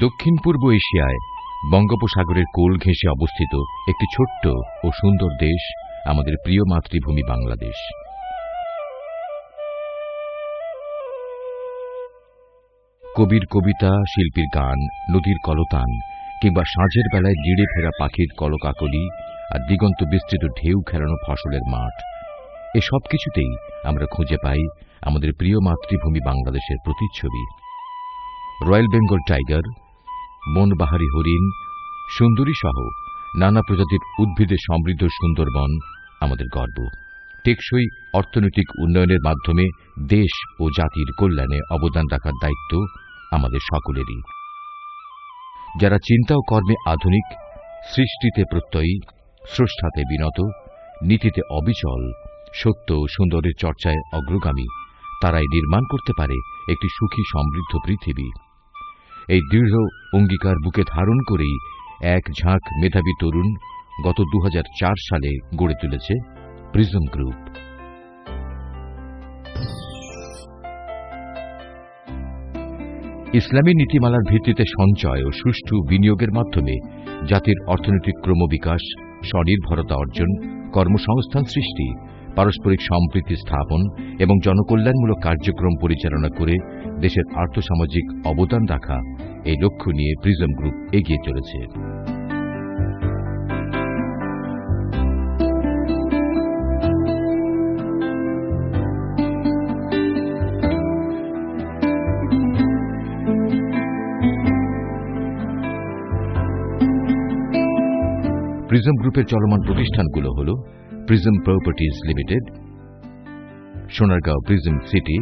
দক্ষিণ পূর্ব এশিয়ায় বঙ্গোপসাগরের কোল ঘেঁষে অবস্থিত একটি ছোট্ট ও সুন্দর দেশ আমাদের প্রিয় মাতৃভূমি বাংলাদেশ। কবির কবিতা, শিল্পীর গান, নদীর কলতান কিংবা সাঁঝের বেলায় জিড়ে ফেরা পাখির কলকাকলি আর দিগন্ত বিস্তৃত ঢেউ খেলানো ফসলের মাঠ, এ সব কিছুতেই আমরা খুঁজে পাই আমাদের প্রিয় মাতৃভূমি বাংলাদেশের প্রতিচ্ছবি। রয়্যাল বেঙ্গল টাইগার, বনবাহারি হরিণ, সুন্দরী সহ নানা প্রজাতির উদ্ভিদে সমৃদ্ধ সুন্দরবন আমাদের গর্ব। টেকসই অর্থনৈতিক উন্নয়নের মাধ্যমে দেশ ও জাতির কল্যাণে অবদান রাখার দায়িত্ব আমাদের সকলেরই। যারা চিন্তা ও কর্মে আধুনিক, সৃষ্টিতে প্রত্যয়ী, স্রষ্টাতে বিনত, নীতিতে অবিচল, সত্য ও সুন্দরের চর্চায় অগ্রগামী, তারাই নির্মাণ করতে পারে একটি সুখী সমৃদ্ধ পৃথিবী। এই দৃঢ় অঙ্গীকার বুকে ধারণ করেই এক ঝাঁক মেধাবী তরুণ গত 2004 সালে গড়ে তুলেছে প্রিজম গ্রুপ। ইসলামী নীতিমালার ভিত্তিতে সঞ্চয় ও সুষ্ঠু বিনিয়োগের মাধ্যমে জাতির অর্থনৈতিক ক্রমবিকাশ, স্বনির্ভরতা অর্জন, কর্মসংস্থান সৃষ্টি, পারস্পরিক সম্প্রীতি স্থাপন এবং জনকল্যাণমূলক কার্যক্রম পরিচালনা করে দেশের আর্থসামাজিক অবদান রাখা, এই লক্ষ্য নিয়ে প্রিজম গ্রুপ এগিয়ে চলেছে। প্রিজম গ্রুপের চলমান প্রতিষ্ঠানগুলো হল prism properties limited, Sonargaon prism city,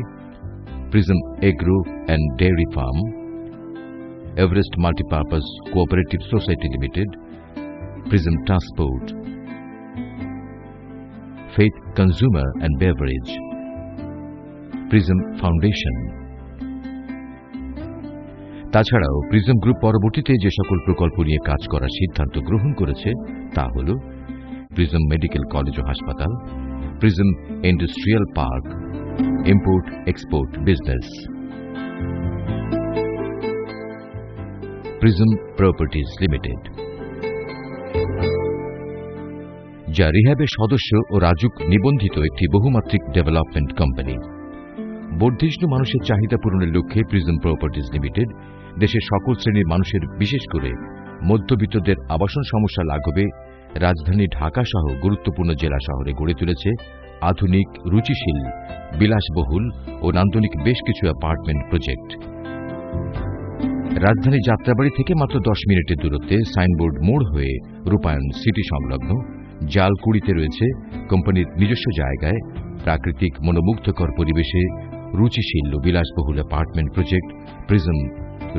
prism agro and dairy farm, Everest multipurpose cooperative society limited, prism transport, faith consumer and beverage, prism foundation. তাছাড়াও প্রিজম গ্রুপ পরবর্তীতে যে সকল প্রকল্প নিয়ে কাজ করার সিদ্ধান্ত গ্রহণ করেছে তা হল প্রিজম মেডিকেল কলেজ ও হাসপাতাল, prism industrial park, import export business, prism properties limited, যা রিহ্যাবের সদস্য ও রাজুক নিবন্ধিত একটি বহুমাত্রিক ডেভেলপমেন্ট কোম্পানি। বর্ধিষ্ণু মানুষের চাহিদা পূরণের লক্ষ্যে প্রিজম প্রপার্টিজ লিমিটেড দেশের সকল শ্রেণীর মানুষের, বিশেষ করে মধ্যবিত্তদের আবাসন সমস্যা লাঘবে রাজধানী ঢাকা সহ গুরুত্বপূর্ণ জেলা শহরে গড়ে তুলেছে আধুনিক, রুচিশীল, বিলাসবহুল ও নান্দনিক বেশ কিছু অ্যাপার্টমেন্ট প্রজেক্ট। রাজধানী যাত্রাবাড়ি থেকে মাত্র 10 মিনিটের দূরত্বে সাইনবোর্ড মোড় হয়ে রূপায়ণ সিটি সংলগ্ন জালকুড়িতে রয়েছে কোম্পানির নিজস্ব জায়গায় প্রাকৃতিক মনোমুগ্ধকর পরিবেশে রুচিশীল ও বিলাসবহুল apartment project prism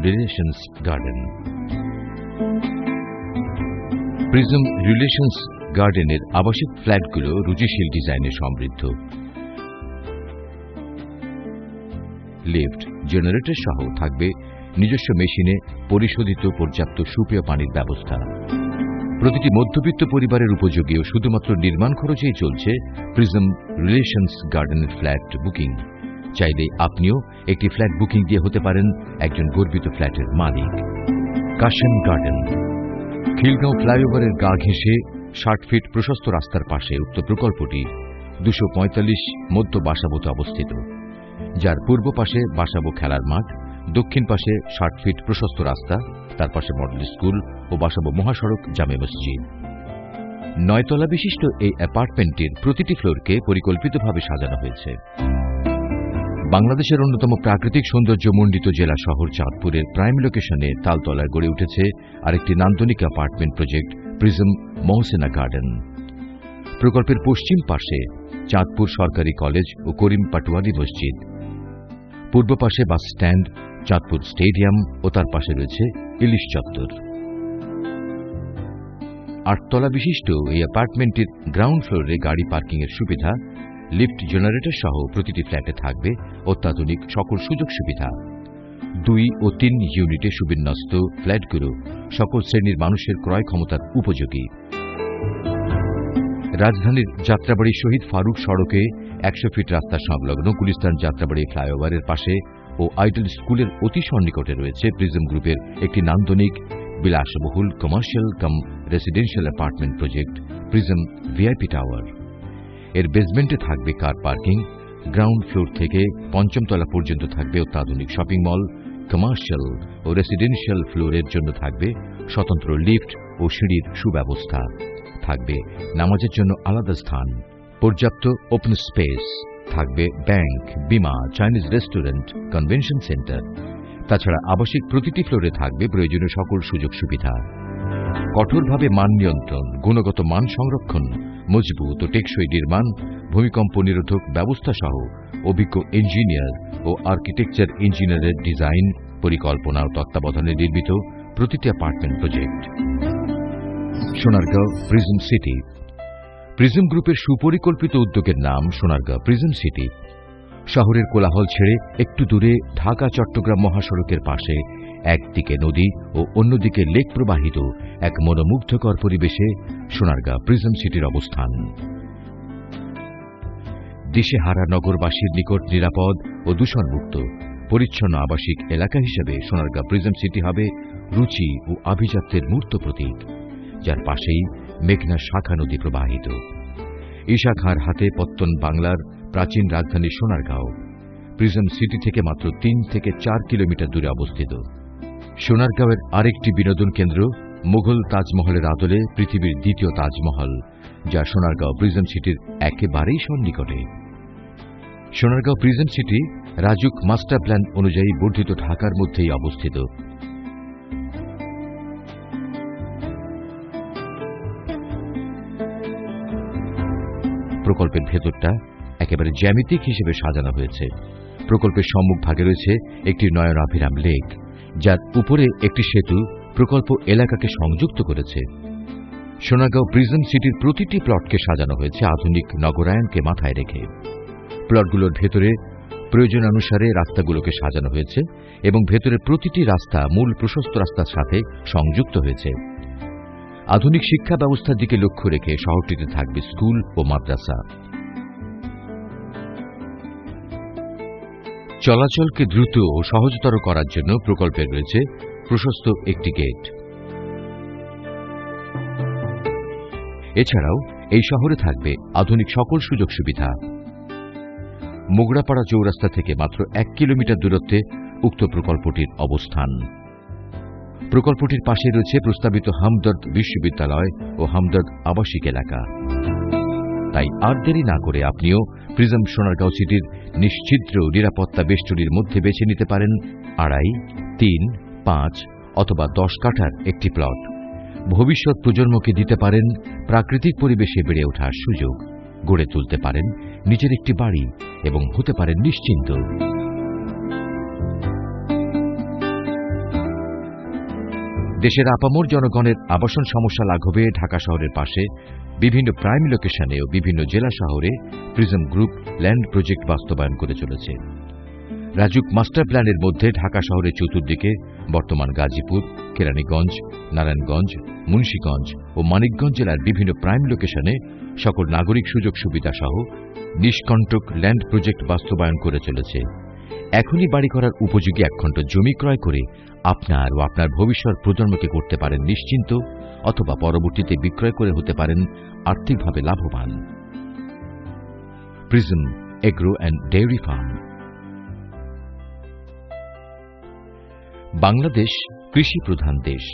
relations garden. Prism relations গার্ডেনের আবাসিক ফ্ল্যাটগুলো রুচিশীল ডিজাইনে সমৃদ্ধ। লিফট, জেনারেটর সহ থাকবে নিজস্ব মেশিনে পরিশোধিত পর্যাপ্ত সুপেয় পানির ব্যবস্থা। প্রতিটি মধ্যবিত্ত পরিবারের উপযোগী ও শুধুমাত্র নির্মাণ খরচেই চলছে প্রিজম রিলেশনস গার্ডেনের ফ্ল্যাট বুকিং। চাইলে আপনিও একটি ফ্ল্যাট বুকিং দিয়ে হতে পারেন একজন গর্বিত ফ্ল্যাটের মালিক। কাশেম গার্ডেন, খিলগাঁও ফ্লাইওভারের গা ঘেঁষে 60 ফিট প্রশস্ত রাস্তার পাশে উক্ত প্রকল্পটি 245 মধ্য বাসাবোতে অবস্থিত, যার পূর্ব পাশে বাসাবো খেলার মাঠ, দক্ষিণ পাশে 60 ফিট প্রশস্ত রাস্তা, তার পাশে মডেল স্কুল ও বাসাবো মহাসড়ক, জামে মসজিদ। 9 তলা বিশিষ্ট এই অ্যাপার্টমেন্টটির প্রতিটি ফ্লোরকে পরিকল্পিতভাবে সাজানো হয়েছে। বাংলাদেশের অন্যতম প্রাকৃতিক সৌন্দর্যমণ্ডিত জেলা শহর চাঁদপুরের প্রাইম লোকেশনে তালতলায় গড়ে উঠেছে আরেকটি নান্দনিক অ্যাপার্টমেন্ট প্রজেক্ট প্রিজম মহসেনা গার্ডেন। প্রকল্পের পশ্চিম পাশে চাঁদপুর সরকারি কলেজ ও করিম পাটোয়ারি মসজিদ, পূর্ব পাশে বাস স্ট্যান্ড, চাঁদপুর স্টেডিয়াম ও তার পাশে রয়েছে ইলিশ চত্বর। 8 তলা বিশিষ্ট এই অ্যাপার্টমেন্টের গ্রাউন্ড ফ্লোরে গাড়ি পার্কিংয়ের সুবিধা, লিফট, জেনারেটর সহ প্রতিটি ফ্ল্যাটে থাকবে অত্যাধুনিক সকল সুযোগ সুবিধা। 2 ও 3 ইউনিটে সুবিন্যস্ত ফ্ল্যাটগুলো সকল শ্রেণীর মানুষের ক্রয় ক্ষমতার উপযোগী। রাজধানীর যাত্রাবাড়ি শহীদ ফারুক সড়কে 100 ফিট রাস্তা সংলগ্ন গুলিস্তান যাত্রাবাড়ি ফ্লাইওভারের পাশে ও আইডল স্কুলের অতি সন্নিকটে রয়েছে প্রিজম গ্রুপের একটি নান্দনিক বিলাসবহুল commercial cum residential apartment project prism VIP tower. এর বেসমেন্টে থাকবে কার পার্কিং, গ্রাউন্ড ফ্লোর থেকে পঞ্চম তলা পর্যন্ত থাকবে অত্যাধুনিক শপিং মল, কমার্শিয়াল ও রেসিডেন্সিয়াল ফ্লোরের জন্য থাকবে স্বতন্ত্র লিফট ও সিঁড়ির সুব্যবস্থা, থাকবে নামাজের জন্য আলাদা স্থান, পর্যাপ্ত ওপেন স্পেস, থাকবে ব্যাংক, বিমা, চাইনিজ রেস্টুরেন্ট, কনভেনশন সেন্টার। তাছাড়া আবাসিক প্রতিটি ফ্লোরে থাকবে প্রয়োজনীয় সকল সুযোগ সুবিধা। কঠোরভাবে মান নিয়ন্ত্রণ, গুণগত মান সংরক্ষণ, মজবুত ও টেকসই নির্মাণ, ভূমিকম্প নিরোধক ব্যবস্থা সহ অভিজ্ঞ ইঞ্জিনিয়ার ও আর্কিটেকচার ইঞ্জিনিয়ারের ডিজাইন, পরিকল্পনা ও তত্ত্বাবধানে নির্মিত প্রতিটি apartment project. Sonargaon prism city. Prism গ্রুপের সুপরিকল্পিত উদ্যোগের নাম সোনারগাঁও প্রিজম সিটি। শহরের কোলাহল ছেড়ে একটু দূরে ঢাকা চট্টগ্রাম মহাসড়কের পাশে একদিকে নদী ও অন্যদিকে লেক প্রবাহিত এক মনোমুগ্ধকর পরিবেশে সোনারগাঁও প্রিজম সিটির অবস্থান। দিশেহারা নগরবাসীর নিকট নিরাপদ ও দূষণমুক্ত পরিচ্ছন্ন আবাসিক এলাকা হিসেবে সোনারগাঁও প্রিজম সিটি হবে রুচি ও আভিজাত্যের মূর্ত প্রতীক, যার পাশেই মেঘনা শাখা নদী প্রবাহিত। এই শাখার হাতে পত্তন বাংলার প্রাচীন রাজধানী সোনারগাঁও প্রিজম সিটি থেকে মাত্র 3 থেকে 4 কিলোমিটার দূরে অবস্থিত। সোনারগাঁওয়ের আরেকটি বিনোদন কেন্দ্র মুঘল তাজমহলের আদলে পৃথিবীর দ্বিতীয় তাজমহল, যা সোনারগাঁও প্রিজম সিটির একেবারেই সন্নিকটে। Sonargaon prism city RAJUK master plan অনুযায়ী বর্ধিত ঢাকার মধ্যেই অবস্থিত। প্রকল্পের ভেতরটা একেবারে জ্যামিতিক হিসেবে সাজানো হয়েছে। প্রকল্পের সম্মুখ ভাগে রয়েছে একটি নয়নাভিরাম লেক, যার উপরে একটি সেতু প্রকল্প এলাকাকে সংযুক্ত করেছে। সোনারগাঁও প্রিজম সিটির প্রতিটি প্লটকে সাজানো হয়েছে আধুনিক নগরায়নকে মাথায় রেখে। প্লটগুলোর ভেতরে প্রয়োজনানুসারে রাস্তাগুলোকে সাজানো হয়েছে এবং ভেতরে প্রতিটি রাস্তা মূল প্রশস্ত রাস্তার সাথে সংযুক্ত হয়েছে। আধুনিক শিক্ষা ব্যবস্থার দিকে লক্ষ্য রেখে শহরটিতে থাকবে স্কুল ও মাদ্রাসা। চলাচলকে দ্রুত ও সহজতর করার জন্য প্রকল্পে রয়েছে প্রশস্ত একটি গেট। এছাড়াও এই শহরে থাকবে আধুনিক সকল সুযোগ সুবিধা। মোগরাপাড়া চৌরাস্তা থেকে মাত্র 1 কিলোমিটার দূরত্বে উক্ত প্রকল্পটির অবস্থান। প্রকল্পটির পাশে রয়েছে প্রস্তাবিত হামদর্দ বিশ্ববিদ্যালয় ও হামদর্দ আবাসিক এলাকা। তাই আর দেরি না করে আপনিও প্রিজম সোনারগাঁও সিটির নিশ্ছিদ্র নিরাপত্তা বেষ্টনীর মধ্যে বেছে নিতে পারেন 2.5, 3, 5 অথবা 10 কাঠার একটি প্লট। ভবিষ্যৎ প্রজন্মকে দিতে পারেন প্রাকৃতিক পরিবেশে বেড়ে ওঠার সুযোগ, গড়ে তুলতে পারেন নিজের একটি বাড়ি এবং হতে পারেন নিশ্চিন্ত। দেশের আপামর জনগণের আবাসন সমস্যা লাঘবে ঢাকা শহরের পাশে বিভিন্ন প্রাইম লোকেশনে ও বিভিন্ন জেলা শহরে প্রিজম গ্রুপ ল্যান্ড প্রজেক্ট বাস্তবায়ন করে চলেছে। রাজুক মাস্টার প্ল্যানের মধ্যে ঢাকা শহরের চতুর্দিকে বর্তমান গাজীপুর, কেরানীগঞ্জ, নারায়ণগঞ্জ, মুন্সিগঞ্জ ও মানিকগঞ্জ জেলার বিভিন্ন প্রাইম লোকেশনে সকল নাগরিক সুযোগ সুবিধা সহ নিষ্কণ্টক ল্যান্ড প্রজেক্ট বাস্তবায়ন করে চলেছে। এখনই বাড়ি করার উপযোগী 1 খণ্ড জমি ক্রয় করে আপনার ও আপনার ভবিষ্যৎ প্রজন্মকে করতে পারেন নিশ্চিন্ত, অথবা পরবর্তীতে বিক্রয় করে হতে পারেন আর্থিকভাবে লাভবান। Prism agro and dairy farm. Bangladesh কৃষি প্রধান দেশ।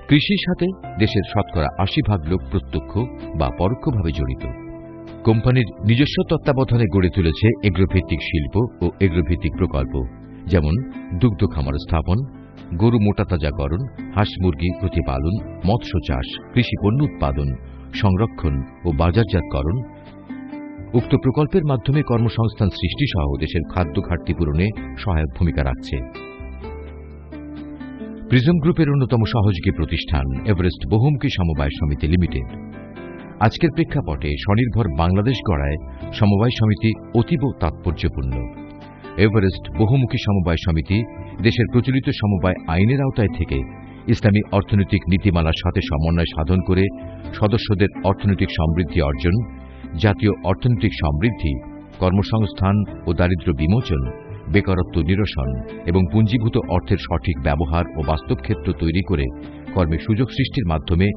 কৃষির সাথে দেশের শতকরা 80% লোক প্রত্যক্ষ বা পরোক্ষভাবে জড়িত। কোম্পানির নিজস্ব তত্ত্বাবধানে গড়ে তুলেছে এগ্রোভিত্তিক শিল্প ও এগ্রোভিত্তিক প্রকল্প, যেমন দুগ্ধ খামার স্থাপন, গরু মোটাতাজাকরণ, হাঁস মুরগি প্রতিপালন, মৎস্য চাষ, কৃষি পণ্য উৎপাদন, সংরক্ষণ ও বাজারজাতকরণ। উক্ত প্রকল্পের মাধ্যমে কর্মসংস্থান সৃষ্টি সহ দেশের খাদ্য ঘাটতি পূরণে সহায়ক ভূমিকা রাখছে। প্রিজম গ্রুপের অন্যতম সহযোগী প্রতিষ্ঠান এভারেস্ট বহুমুখী সমবায় সমিতি লিমিটেড। আজকের প্রেক্ষাপটে স্বনির্ভর বাংলাদেশ গড়ায় সমবায় সমিতি অতীব তাৎপর্যপূর্ণ। এভারেস্ট বহুমুখী সমবায় সমিতি দেশের প্রচলিত সমবায় আইনের আওতায় থেকে ইসলামী অর্থনৈতিক নীতিমালার সাথে সমন্বয় সাধন করে সদস্যদের অর্থনৈতিক সমৃদ্ধি অর্জন, জাতীয় অর্থনৈতিক সমৃদ্ধি, কর্মসংস্থান ও দারিদ্র্য বিমোচন, বেকারত্ব নিরসন এবং পুঞ্জীভূত অর্থের সঠিক ব্যবহার ও বাস্তব ক্ষেত্র তৈরি করে কর্মের সুযোগ সৃষ্টির মাধ্যমে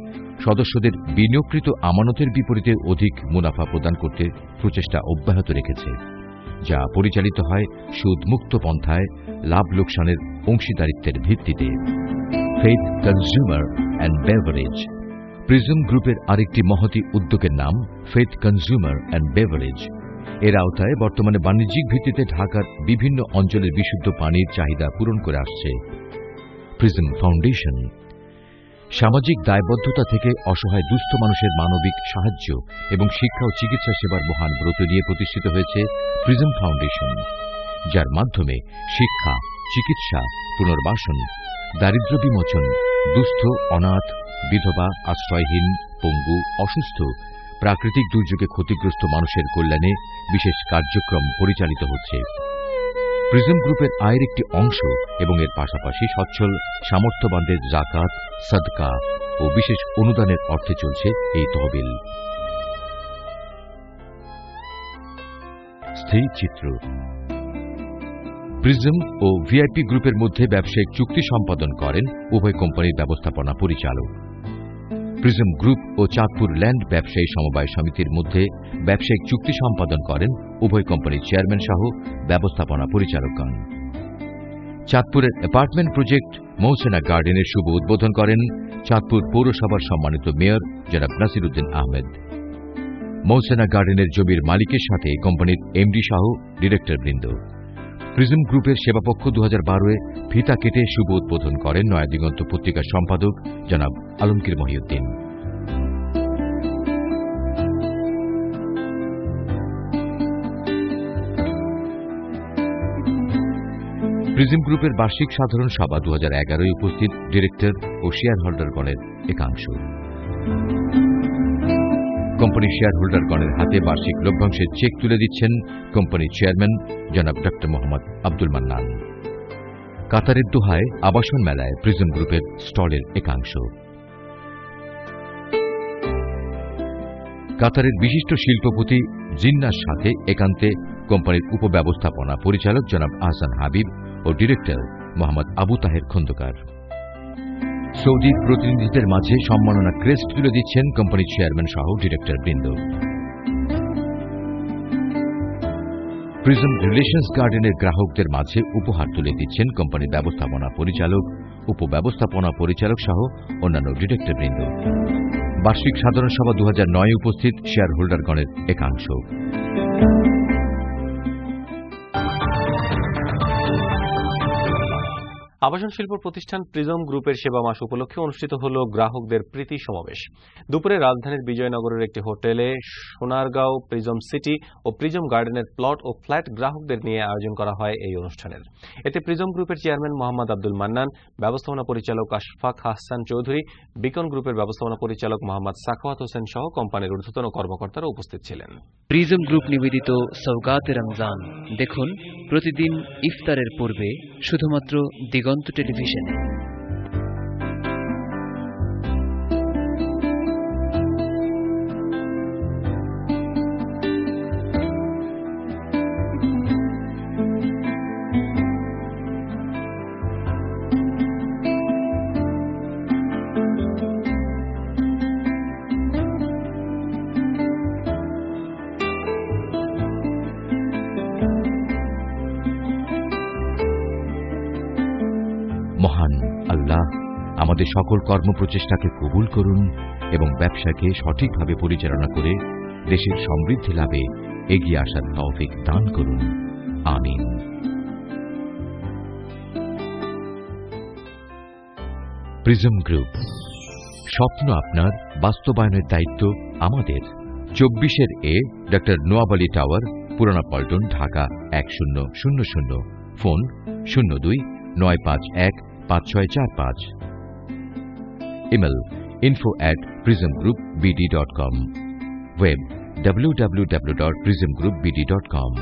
সদস্যদের বিনিয়োগকৃত আমানতের বিপরীতে অধিক মুনাফা প্রদান করতে প্রচেষ্টা অব্যাহত রেখেছে, যা পরিচালিত হয় সুদমুক্ত পন্থায় লাভ লোকসানের অংশীদারিত্বের ভিত্তিতে। Faith consumer and beverage prism গ্রুপের আরেকটি মহতী উদ্যোগের নাম ফেইথ কনজিউমার অ্যান্ড বেভারেজ। এর আওতায় বর্তমানে বাণিজ্যিক ভিত্তিতে ঢাকার বিভিন্ন অঞ্চলের বিশুদ্ধ পানির চাহিদা পূরণ করে আসছে। প্রিজম ফাউন্ডেশন সামাজিক দায়বদ্ধতা থেকে অসহায় দুস্থ মানুষের মানবিক সাহায্য এবং শিক্ষা ও চিকিৎসা সেবার মহান ব্রত নিয়ে প্রতিষ্ঠিত হয়েছে প্রিজম ফাউন্ডেশন, যার মাধ্যমে শিক্ষা, চিকিৎসা, পুনর্বাসন, দারিদ্র্য বিমোচন, দুস্থ, অনাথ, বিধবা, আশ্রয়হীন, পঙ্গু, অসুস্থ, প্রাকৃতিক দুর্যোগে ক্ষতিগ্রস্ত মানুষের কল্যাণে বিশেষ কার্যক্রম পরিচালিত হচ্ছে। প্রিজম গ্রুপের আয়ের একটি অংশ এবং এর পাশাপাশি সচ্ছল সামর্থ্যবানদের জাকাত, সাদকা ও বিশেষ অনুদানের অর্থে চলছে এই তহবিল। স্থির চিত্র প্রিজম ও ভিআইপি গ্রুপের মধ্যে ব্যবসায়িক চুক্তি সম্পাদন করেন উভয় কোম্পানির ব্যবস্থাপনা পরিচালক। প্রিজম গ্রুপ ও চাঁদপুর ল্যান্ড ব্যবসায়ী সমবায় সমিতির মধ্যে ব্যবসায়িক চুক্তি সম্পাদন করেন উভয় কোম্পানির চেয়ারম্যান সহ ব্যবস্থাপনা পরিচালকগণ। চাঁদপুরের অ্যাপার্টমেন্ট প্রজেক্ট মৌসেনা গার্ডেনের শুভ উদ্বোধন করেন চাঁদপুর পৌরসভার সম্মানিত মেয়র জনাব নাসির উদ্দিন আহমেদ। মৌসেনা গার্ডেনের জমির মালিকের সাথে কোম্পানির এমডি সহ ডিরেক্টরবৃন্দ। প্রিজম গ্রুপের সেবাপক্ষ 2012-এ ফিতা কেটে শুভ উদ্বোধন করেন নয়াদিগন্ত পত্রিকার সম্পাদক জনাব আলমগীর মহিউদ্দিন। প্রিজম গ্রুপের বার্ষিক সাধারণ সভা 2011-এ উপস্থিত ডিরেক্টর ও শেয়ার হোল্ডারগণের একাংশ। কোম্পানির শেয়ার হোল্ডারগণের হাতে বার্ষিক লভ্যাংশের চেক তুলে দিচ্ছেন কোম্পানির চেয়ারম্যান জনাব ডক্টর মোহাম্মদ আব্দুল মান্নান। কাতারের দোহায় আবাসন মেলায় প্রিজম গ্রুপের স্টলের একাংশ। কাতারের বিশিষ্ট শিল্পপতি জিন্নার সাথে একান্তে কোম্পানির উপব্যবস্থাপনা পরিচালক জনাব আহসান হাবিব ও director Mohammad Abu Taher Khandakar. Saudi প্রতিনিধিদের মাঝে সম্মাননা ক্রেস্ট তুলে দিচ্ছেন কোম্পানির চেয়ারম্যান সহ ডিরেক্টরবৃন্দ। প্রিজম রিলেশনস গার্ডেনের গ্রাহকদের মাঝে উপহার তুলে দিচ্ছেন কোম্পানির ব্যবস্থাপনা পরিচালক, উপব্যবস্থাপনা পরিচালক সহ অন্যান্য ডিরেক্টরবৃন্দ। বার্ষিক সাধারণ সভা 2009-এ উপস্থিত শেয়ার হোল্ডারগণের একাংশ। আবাসন শিল্প প্রতিষ্ঠান প্রিজম গ্রুপের সেবা মাস উপলক্ষে অনুষ্ঠিত হল গ্রাহকদের প্রীতি সমাবেশ। দুপুরে রাজধানীর বিজয়নগরের একটি হোটেলে সোনারগাঁও প্রিজম সিটি ও প্রিজম গার্ডেনের প্লট ও ফ্ল্যাট গ্রাহকদের নিয়ে আয়োজন করা হয় এই অনুষ্ঠানের। এতে প্রিজম গ্রুপের চেয়ারম্যান মোহাম্মদ আব্দুল মান্নান, ব্যবস্থাপনা পরিচালক আশফাক হাসান চৌধুরী, বিকন গ্রুপের ব্যবস্থাপনা পরিচালক মোহাম্মদ সাখাওয়াত হোসেন সহ কোম্পানির ঊর্ধ্বতন কর্মকর্তারা উপস্থিত ছিলেন। প্রিজম গ্রুপ নিবেদিত সওগাতে রমজান দেখুন প্রতিদিন ইফতারের পূর্বে শুধুমাত্র দিগন্ত টেলিভিশনে। মহান আল্লাহ আমাদের সকল কর্মপ্রচেষ্টাকে কবুল করুন এবং ব্যবসাকে সঠিকভাবে পরিচালনা করে দেশের সমৃদ্ধি লাভে এগিয়ে আসার তৌফিক দান করুন। আমিন। প্রিজম গ্রুপ, স্বপ্ন আপনার, বাস্তবায়নের দায়িত্ব আমাদের। 24-এর a doctor NOAB Ali tower, পুরানা Paltan, Dhaka 1000। Phone 02-951-5645। Email info@prismgroupbd.com। Web www.prismgroupbd.com।